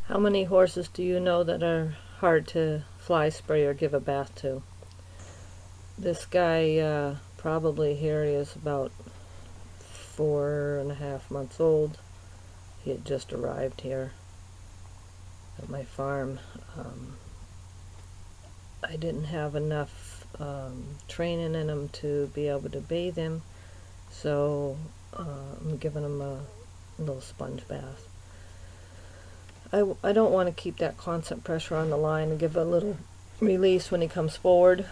How many horses do you know that are hard to fly spray or give a bath to? This guy, probably here he is about 4.5 months old. He had just arrived here at my farm. I didn't have enough training in him to be able to bathe him, so I'm giving him a little sponge bath. I don't want to keep that constant pressure on the line and give a little release when he comes forward.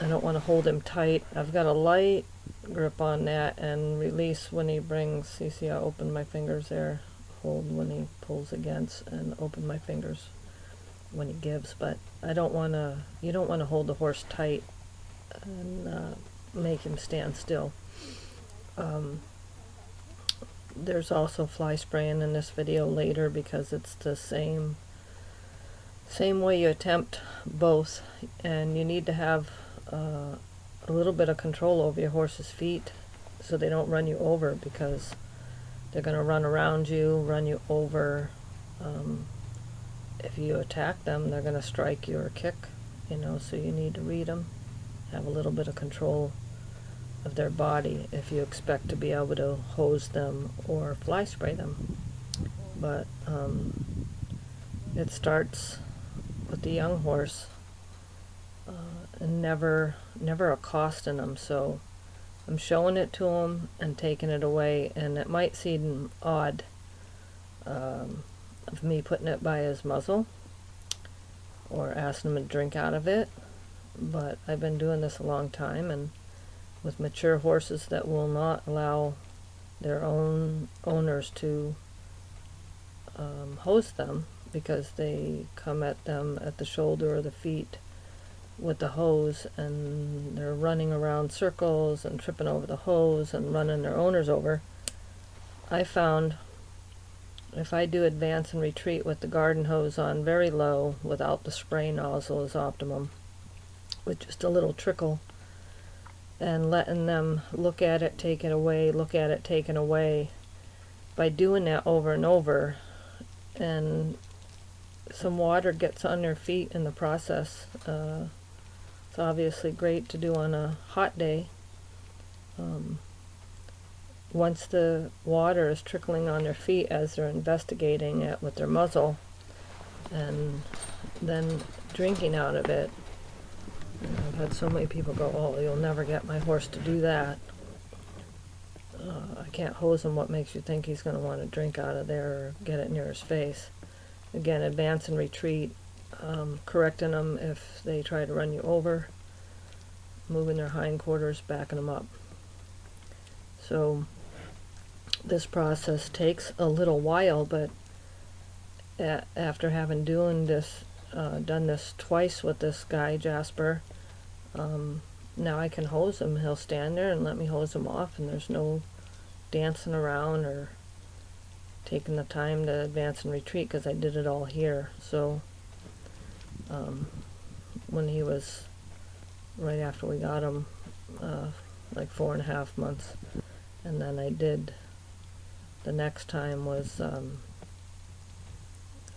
I don't want to hold him tight. I've got a light grip on that and release when he brings. You see I open my fingers there, hold when he pulls against, and open my fingers when he gives. But I don't want to, you don't want to hold the horse tight and make him stand still. There's also fly spraying in this video later because it's the same way you attempt both, and you need to have a little bit of control over your horse's feet so they don't run you over, because they're going to run around you, run you over. If you attack them, they're going to strike you or kick, so you need to read them, have a little bit of control of their body if you expect to be able to hose them or fly spray them. But it starts with the young horse and never accosting them. So I'm showing it to him and taking it away, and it might seem odd of me putting it by his muzzle or asking him to drink out of it, but I've been doing this a long time, and with mature horses that will not allow their own owners to hose them, because they come at them at the shoulder or the feet with the hose, and they're running around circles and tripping over the hose and running their owners over. I found if I do advance and retreat with the garden hose on very low without the spray nozzle is optimum, with just a little trickle, and letting them look at it, take it away, look at it, take it away. By doing that over and over, and some water gets on their feet in the process. It's obviously great to do on a hot day. Once the water is trickling on their feet as they're investigating it with their muzzle, and then drinking out of it, I've had so many people go, "Oh, you'll never get my horse to do that. I can't hose him. What makes you think he's going to want to drink out of there or get it near his face?" Again, advance and retreat, correcting them if they try to run you over, moving their hindquarters, backing them up. So this process takes a little while, but after having done this twice with this guy, Jasper, now I can hose him. He'll stand there and let me hose him off, and there's no dancing around or taking the time to advance and retreat, because I did it all here. So when he was, right after we got him, like 4.5 months, and then I did, the next time was,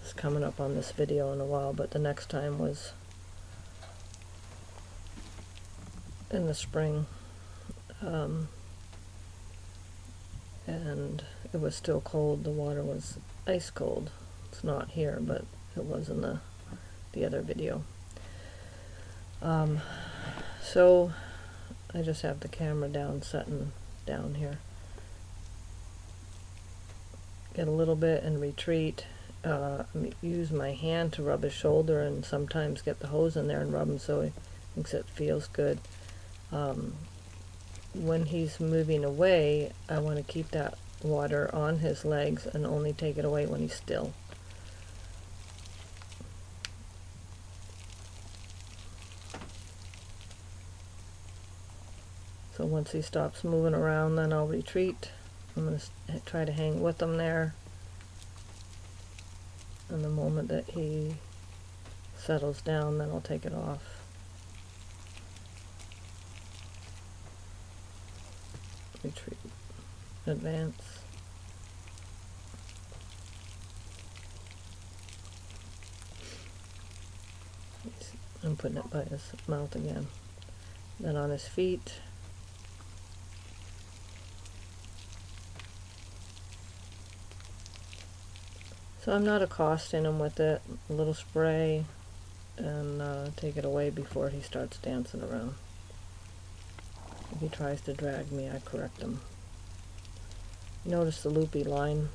it's coming up on this video in a while, but the next time was in the spring, and it was still cold. The water was ice cold. It's not here, but it was in the other video. So I just have the camera down, setting down here. Get a little bit and retreat. Use my hand to rub his shoulder, and sometimes get the hose in there and rub him so he thinks it feels good. When he's moving away, I want to keep that water on his legs and only take it away when he's still. So once he stops moving around, then I'll retreat. I'm going to try to hang with him there. And the moment that he settles down, then I'll take it off. Retreat. Advance. I'm putting it by his mouth again. Then on his feet. So I'm not accosting him with it. A little spray and take it away before he starts dancing around. If he tries to drag me, I correct him. Notice the loopy line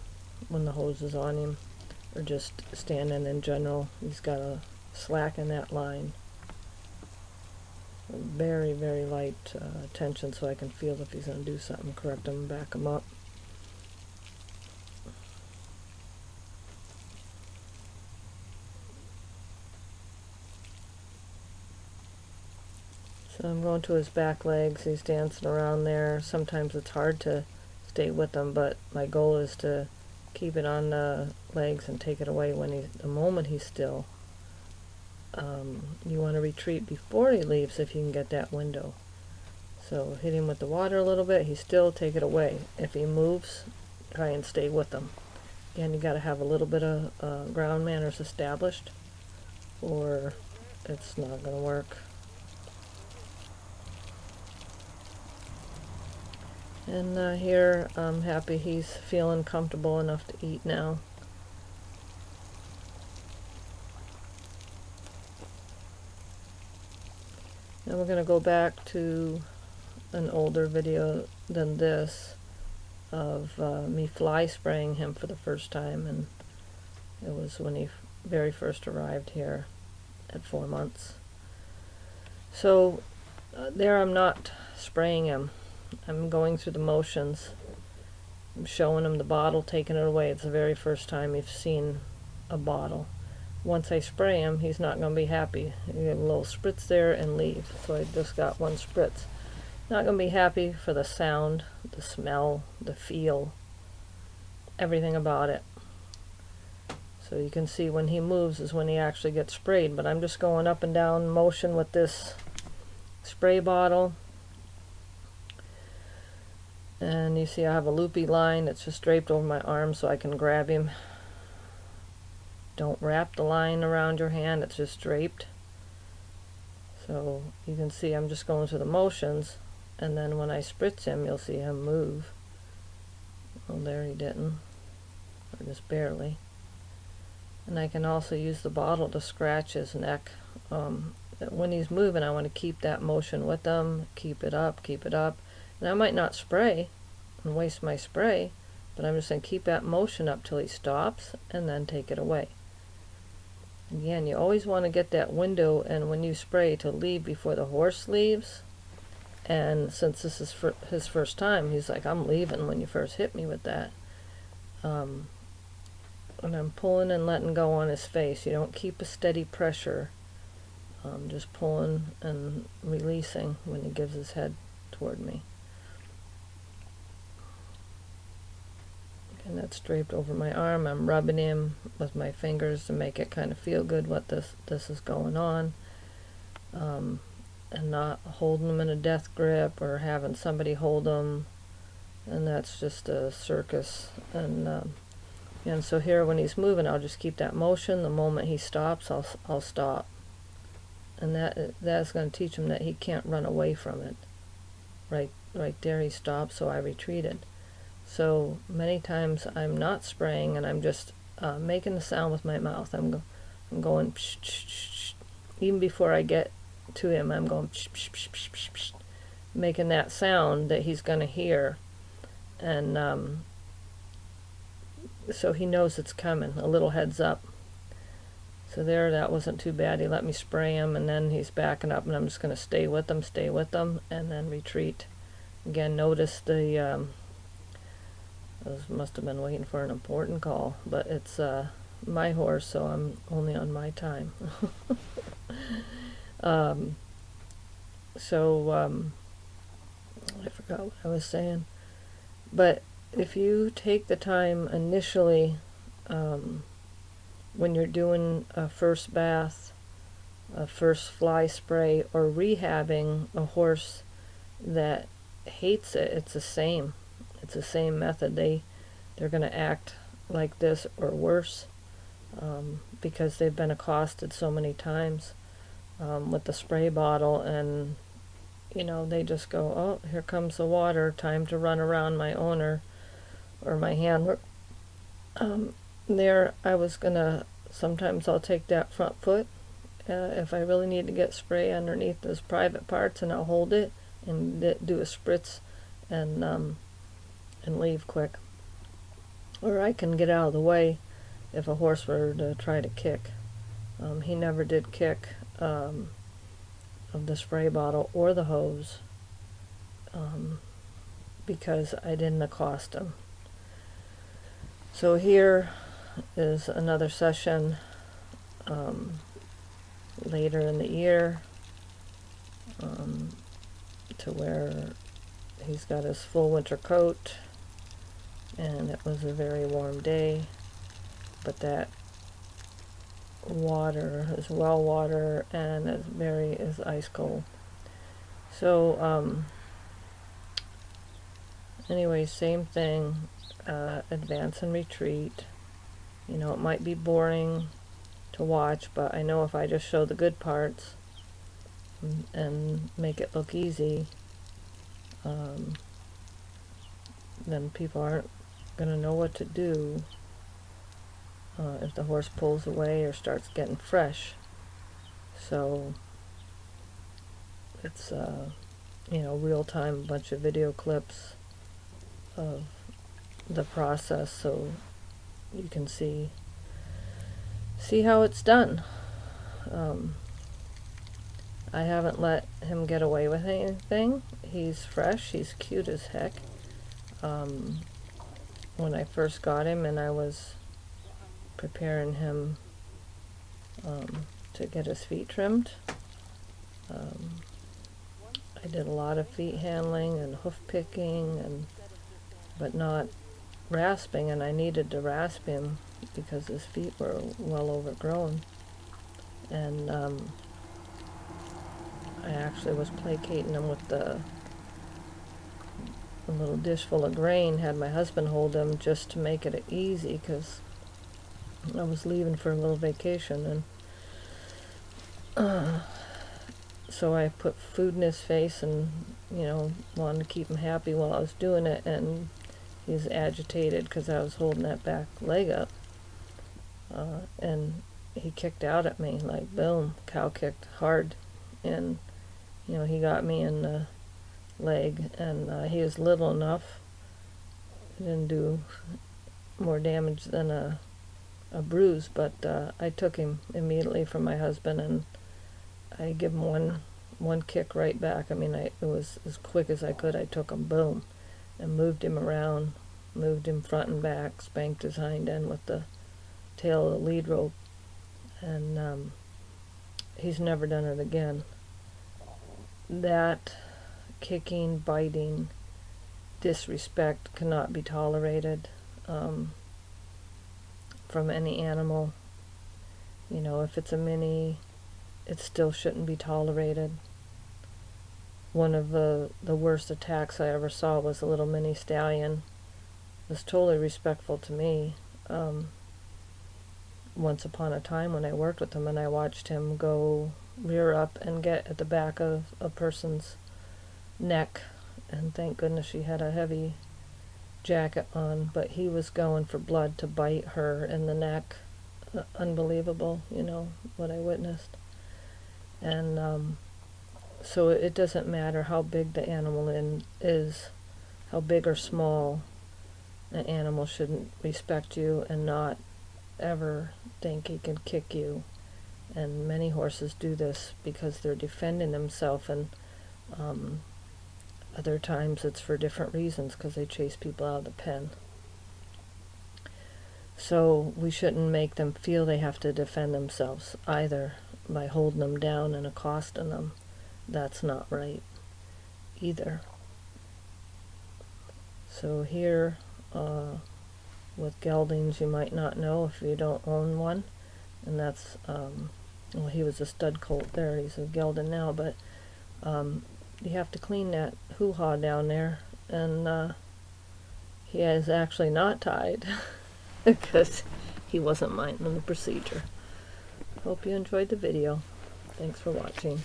when the hose is on him, or just standing in general. He's got to slacken that line. Very, very light tension so I can feel if he's going to do something, correct him, back him up. So I'm going to his back legs. He's dancing around there. Sometimes it's hard to stay with him, but my goal is to keep it on the legs and take it away when the moment he's still. You want to retreat before he leaves if you can get that window. So hit him with the water a little bit. He's still, take it away. If he moves, try and stay with him. Again, you got to have a little bit of ground manners established, or it's not going to work. And here, I'm happy he's feeling comfortable enough to eat now. Now we're going to go back to an older video than this of me fly spraying him for the first time, and it was when he very first arrived here at 4 months. So there I'm not spraying him. I'm going through the motions. I'm showing him the bottle, taking it away. It's the very first time you've seen a bottle. Once I spray him, he's not going to be happy. You get a little spritz there and leave. So I just got one spritz. Not going to be happy for the sound, the smell, the feel, everything about it. So you can see when he moves is when he actually gets sprayed. But I'm just going up and down motion with this spray bottle. And you see I have a loopy line that's just draped over my arm so I can grab him. Don't wrap the line around your hand, it's just draped. So you can see I'm just going through the motions, and then when I spritz him, you'll see him move. Well, there he didn't, or just barely. And I can also use the bottle to scratch his neck. When he's moving, I want to keep that motion with him, keep it up, keep it up. And I might not spray and waste my spray, but I'm just going to keep that motion up till he stops and then take it away. Again, you always want to get that window, and when you spray, to leave before the horse leaves. And since this is his first time, he's like, I'm leaving when you first hit me with that. And I'm pulling and letting go on his face. You don't keep a steady pressure. Just pulling and releasing when he gives his head toward me. And that's draped over my arm. I'm rubbing him with my fingers to make it kind of feel good what this is going on, and not holding him in a death grip or having somebody hold him, and that's just a circus. And so here when he's moving, I'll just keep that motion. The moment he stops, I'll stop, and that's going to teach him that he can't run away from it. Right there he stopped, so I retreated. So many times I'm not spraying, and I'm just making the sound with my mouth. I'm going psh, psh, psh. Even before I get to him, I'm going psh, psh, psh, psh, psh, psh, making that sound that he's going to hear, and so he knows it's coming. A little heads up. So there, that wasn't too bad. He let me spray him, and then he's backing up, and I'm just going to stay with him, and then retreat. Again, notice the those must have been waiting for an important call, but it's my horse, so I'm only on my time. I forgot what I was saying. But if you take the time initially, when you're doing a first bath, a first fly spray, or rehabbing a horse that hates it, it's the same. It's the same method. They're going to act like this or worse, because they've been accosted so many times. with the spray bottle, and you know, they just go, oh, here comes the water, time to run around my owner or my handler. There, I was gonna, sometimes I'll take that front foot if I really need to get spray underneath those private parts, and I'll hold it and do a spritz and leave quick. Or I can get out of the way if a horse were to try to kick. He never did kick of the spray bottle or the hose because I didn't accost him. So here is another session later in the year to where he's got his full winter coat, and it was a very warm day, but that water is well water and is ice cold. So anyway, same thing, advance and retreat. You know, it might be boring to watch, but I know if I just show the good parts and make it look easy, then people aren't going to know what to do if the horse pulls away or starts getting fresh. So it's you know, real time, bunch of video clips of the process, so you can see how it's done. I haven't let him get away with anything. He's fresh, he's cute as heck. When I first got him and I was preparing him to get his feet trimmed, I did a lot of feet handling and hoof picking, but not rasping, and I needed to rasp him because his feet were well overgrown. And I actually was placating him with a little dish full of grain, had my husband hold him just to make it easy because I was leaving for a little vacation, and so I put food in his face and, you know, wanted to keep him happy while I was doing it, and he's agitated because I was holding that back leg up, and he kicked out at me, like boom, cow kicked hard, and you know, he got me in the leg, and he was little enough, he didn't do more damage than a bruise, but I took him immediately from my husband, and I give him one kick right back. I mean, it was as quick as I could. I took him, boom, and moved him around, moved him front and back, spanked his hind end with the tail of the lead rope, and he's never done it again. That kicking, biting, disrespect cannot be tolerated from any animal. You know, if it's a mini, it still shouldn't be tolerated. One of the worst attacks I ever saw was a little mini stallion. It was totally respectful to me. Once upon a time when I worked with him, and I watched him go rear up and get at the back of a person's neck, and thank goodness she had a heavy jacket on, but he was going for blood to bite her in the neck. Unbelievable, you know, what I witnessed. And so it doesn't matter how big the animal is, how big or small, an animal shouldn't respect you and not ever think he can kick you. And many horses do this because they're defending themselves, and other times it's for different reasons because they chase people out of the pen. So we shouldn't make them feel they have to defend themselves either by holding them down and accosting them. That's not right either. So here, with geldings, you might not know if you don't own one, and that's, well, he was a stud colt there, he's a gelding now, but you have to clean that hoo-ha down there, and he is actually not tied because he wasn't minding the procedure. Hope you enjoyed the video. Thanks for watching.